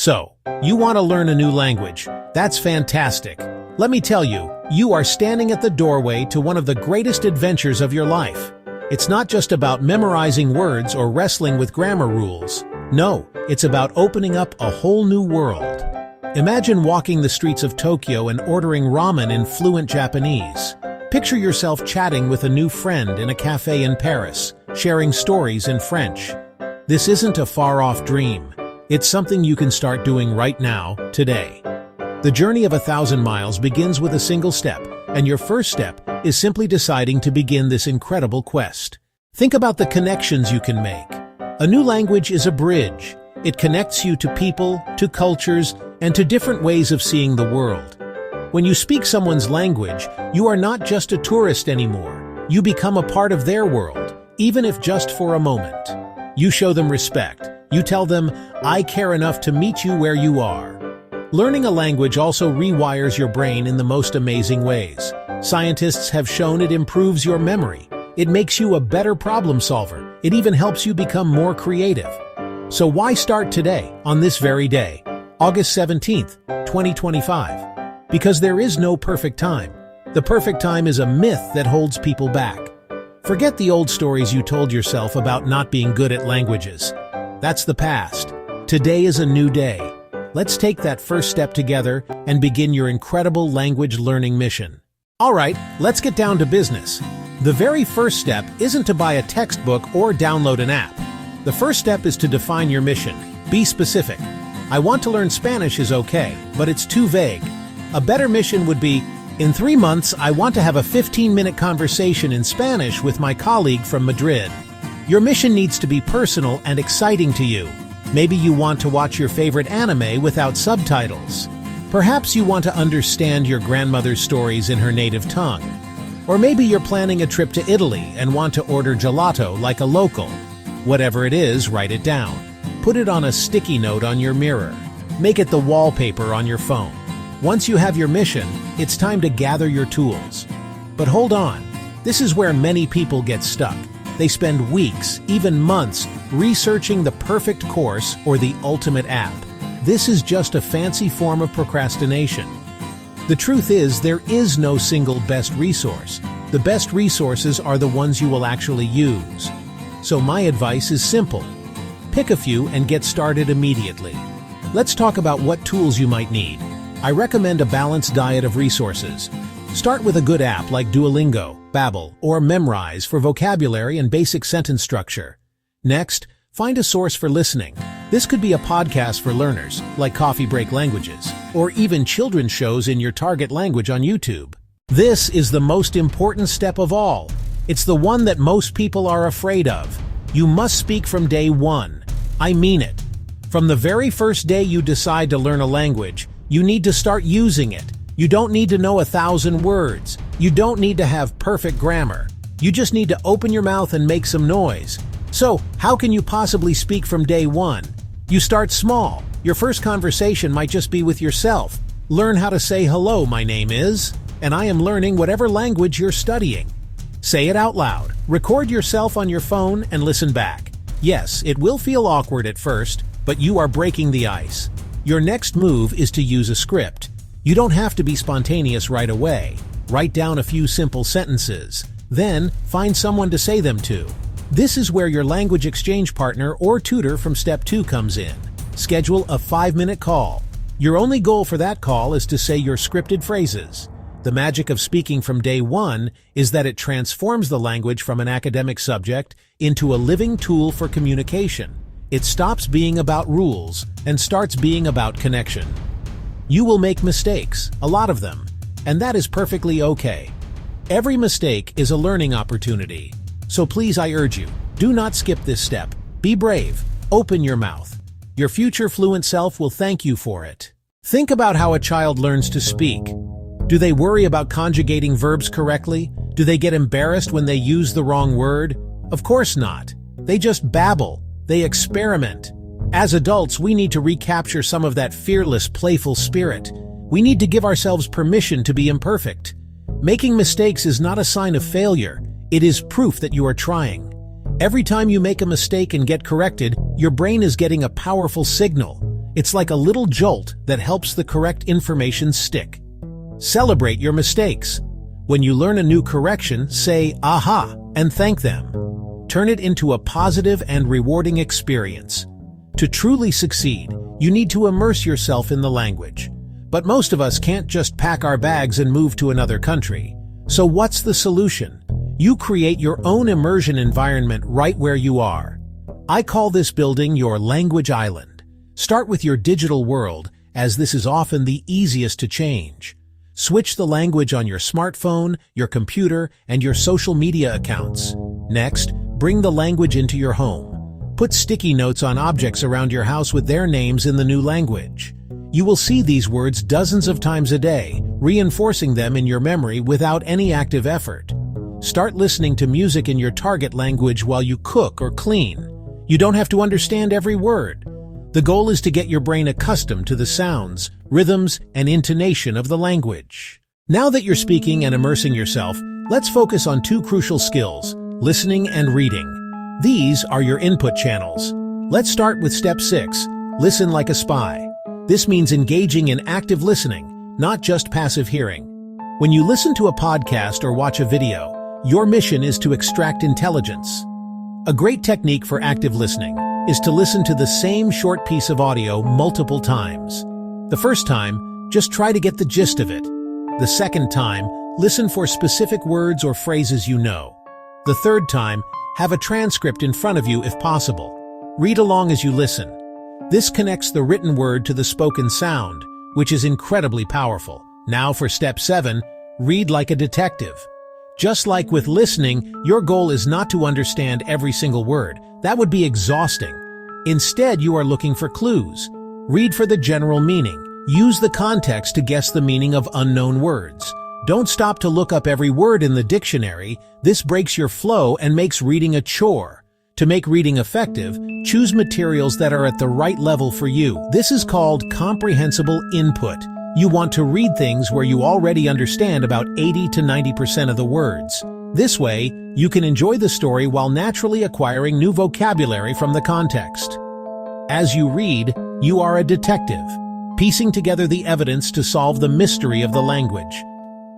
So, you want to learn a new language? That's fantastic. Let me tell you, you are standing at the doorway to one of the greatest adventures of your life. It's not just about memorizing words or wrestling with grammar rules. No, it's about opening up a whole new world. Imagine walking the streets of Tokyo and ordering ramen in fluent Japanese. Picture yourself chatting with a new friend in a cafe in Paris, sharing stories in French. This isn't a far-off dream. It's something you can start doing right now, today. The journey of 1,000 miles begins with a single step, and your first step is simply deciding to begin this incredible quest. Think about the connections you can make. A new language is a bridge. It connects you to people, to cultures, and to different ways of seeing the world. When you speak someone's language, you are not just a tourist anymore. You become a part of their world, even if just for a moment. You show them respect. You tell them, "I care enough to meet you where you are." Learning a language also rewires your brain in the most amazing ways. Scientists have shown it improves your memory. It makes you a better problem solver. It even helps you become more creative. So why start today, on this very day, August 17th, 2025? Because there is no perfect time. The perfect time is a myth that holds people back. Forget the old stories you told yourself about not being good at languages. That's the past. Today is a new day. Let's take that first step together and begin your incredible language learning mission. All right, let's get down to business. The very first step isn't to buy a textbook or download an app. The first step is to define your mission. Be specific. I want to learn Spanish is okay, but it's too vague. A better mission would be, in 3 months, I want to have a 15-minute conversation in Spanish with my colleague from Madrid. Your mission needs to be personal and exciting to you. Maybe you want to watch your favorite anime without subtitles. Perhaps you want to understand your grandmother's stories in her native tongue. Or maybe you're planning a trip to Italy and want to order gelato like a local. Whatever it is, write it down. Put it on a sticky note on your mirror. Make it the wallpaper on your phone. Once you have your mission, it's time to gather your tools. But hold on, this is where many people get stuck. They spend weeks, even months, researching the perfect course or the ultimate app. This is just a fancy form of procrastination. The truth is, there is no single best resource. The best resources are the ones you will actually use. So my advice is simple. Pick a few and get started immediately. Let's talk about what tools you might need. I recommend a balanced diet of resources. Start with a good app like Duolingo, Babbel, or Memrise for vocabulary and basic sentence structure. Next, find a source for listening. This could be a podcast for learners, like Coffee Break Languages, or even children's shows in your target language on YouTube. This is the most important step of all. It's the one that most people are afraid of. You must speak from day one. I mean it. From the very first day you decide to learn a language, you need to start using it. You don't need to know 1,000 words. You don't need to have perfect grammar. You just need to open your mouth and make some noise. So, how can you possibly speak from day one? You start small. Your first conversation might just be with yourself. Learn how to say hello, my name is, and I am learning whatever language you're studying. Say it out loud. Record yourself on your phone and listen back. Yes, it will feel awkward at first, but you are breaking the ice. Your next move is to use a script. You don't have to be spontaneous right away. Write down a few simple sentences. Then, find someone to say them to. This is where your language exchange partner or tutor from step 2 comes in. Schedule a 5-minute call. Your only goal for that call is to say your scripted phrases. The magic of speaking from day one is that it transforms the language from an academic subject into a living tool for communication. It stops being about rules and starts being about connection. You will make mistakes, a lot of them, and that is perfectly okay. Every mistake is a learning opportunity. So please, I urge you, do not skip this step. Be brave. Open your mouth. Your future fluent self will thank you for it. Think about how a child learns to speak. Do they worry about conjugating verbs correctly? Do they get embarrassed when they use the wrong word? Of course not. They just babble. They experiment. As adults, we need to recapture some of that fearless, playful spirit. We need to give ourselves permission to be imperfect. Making mistakes is not a sign of failure. It is proof that you are trying. Every time you make a mistake and get corrected, your brain is getting a powerful signal. It's like a little jolt that helps the correct information stick. Celebrate your mistakes. When you learn a new correction, say "aha" and thank them. Turn it into a positive and rewarding experience. To truly succeed, you need to immerse yourself in the language. But most of us can't just pack our bags and move to another country. So what's the solution? You create your own immersion environment right where you are. I call this building your language island. Start with your digital world, as this is often the easiest to change. Switch the language on your smartphone, your computer, and your social media accounts. Next, bring the language into your home. Put sticky notes on objects around your house with their names in the new language. You will see these words dozens of times a day, reinforcing them in your memory without any active effort. Start listening to music in your target language while you cook or clean. You don't have to understand every word. The goal is to get your brain accustomed to the sounds, rhythms, and intonation of the language. Now that you're speaking and immersing yourself, let's focus on two crucial skills: listening and reading. These are your input channels. Let's start with step 6, listen like a spy. This means engaging in active listening, not just passive hearing. When you listen to a podcast or watch a video, your mission is to extract intelligence. A great technique for active listening is to listen to the same short piece of audio multiple times. The first time, just try to get the gist of it. The second time, listen for specific words or phrases you know. The third time, have a transcript in front of you if possible. Read along as you listen. This connects the written word to the spoken sound, which is incredibly powerful. Now for step 7, read like a detective. Just like with listening, your goal is not to understand every single word. That would be exhausting. Instead, you are looking for clues. Read for the general meaning. Use the context to guess the meaning of unknown words. Don't stop to look up every word in the dictionary. This breaks your flow and makes reading a chore. To make reading effective, choose materials that are at the right level for you. This is called comprehensible input. You want to read things where you already understand about 80 to 90% of the words. This way, you can enjoy the story while naturally acquiring new vocabulary from the context. As you read, you are a detective, piecing together the evidence to solve the mystery of the language.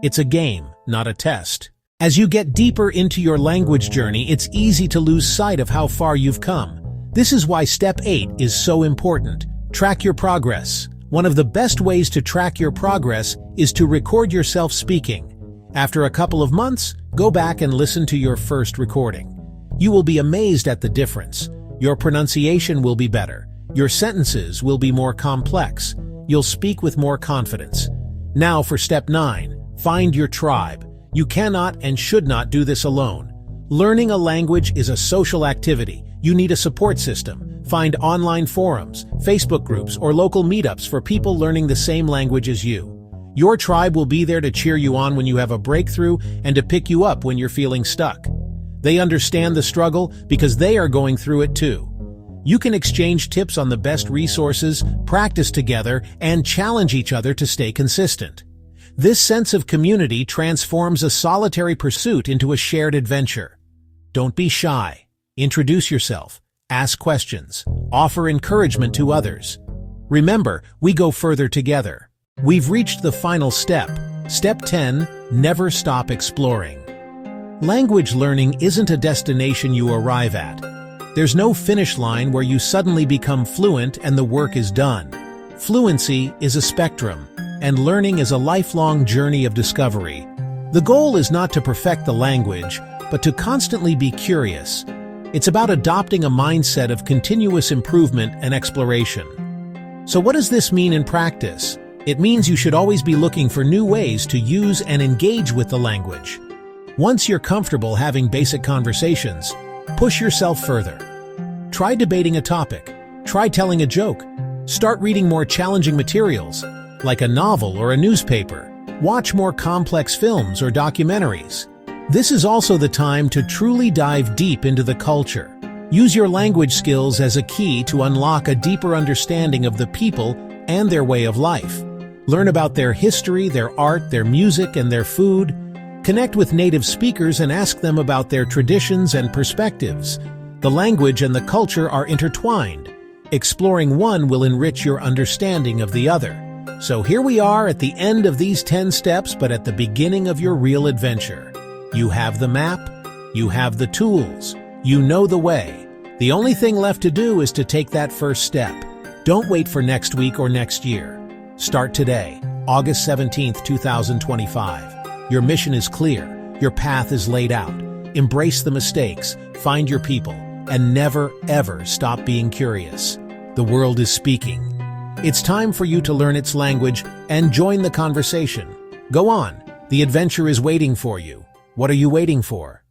It's a game, not a test. As you get deeper into your language journey, it's easy to lose sight of how far you've come. This is why step 8 is so important. Track your progress. One of the best ways to track your progress is to record yourself speaking. After a couple of months, go back and listen to your first recording. You will be amazed at the difference. Your pronunciation will be better. Your sentences will be more complex. You'll speak with more confidence. Now for step 9, find your tribe. You cannot and should not do this alone. Learning a language is a social activity. You need a support system. Find online forums, Facebook groups, or local meetups for people learning the same language as you. Your tribe will be there to cheer you on when you have a breakthrough and to pick you up when you're feeling stuck. They understand the struggle because they are going through it too. You can exchange tips on the best resources, practice together, and challenge each other to stay consistent. This sense of community transforms a solitary pursuit into a shared adventure. Don't be shy. Introduce yourself. Ask questions. Offer encouragement to others. Remember, we go further together. We've reached the final step. Step 10, never stop exploring. Language learning isn't a destination you arrive at. There's no finish line where you suddenly become fluent and the work is done. Fluency is a spectrum, and learning is a lifelong journey of discovery. The goal is not to perfect the language, but to constantly be curious. It's about adopting a mindset of continuous improvement and exploration. So what does this mean in practice? It means you should always be looking for new ways to use and engage with the language. Once you're comfortable having basic conversations, push yourself further. Try debating a topic. Try telling a joke. Start reading more challenging materials, like a novel or a newspaper. Watch more complex films or documentaries. This is also the time to truly dive deep into the culture. Use your language skills as a key to unlock a deeper understanding of the people and their way of life. Learn about their history, their art, their music, and their food. Connect with native speakers and ask them about their traditions and perspectives. The language and the culture are intertwined. Exploring one will enrich your understanding of the other. So here we are at the end of these 10 steps, but at the beginning of your real adventure. You have the map, you have the tools, you know the way. The only thing left to do is to take that first step. Don't wait for next week or next year. Start today, August 17th, 2025. Your mission is clear, your path is laid out. Embrace the mistakes, find your people, and never, ever stop being curious. The world is speaking. It's time for you to learn its language and join the conversation. Go on, the adventure is waiting for you. What are you waiting for?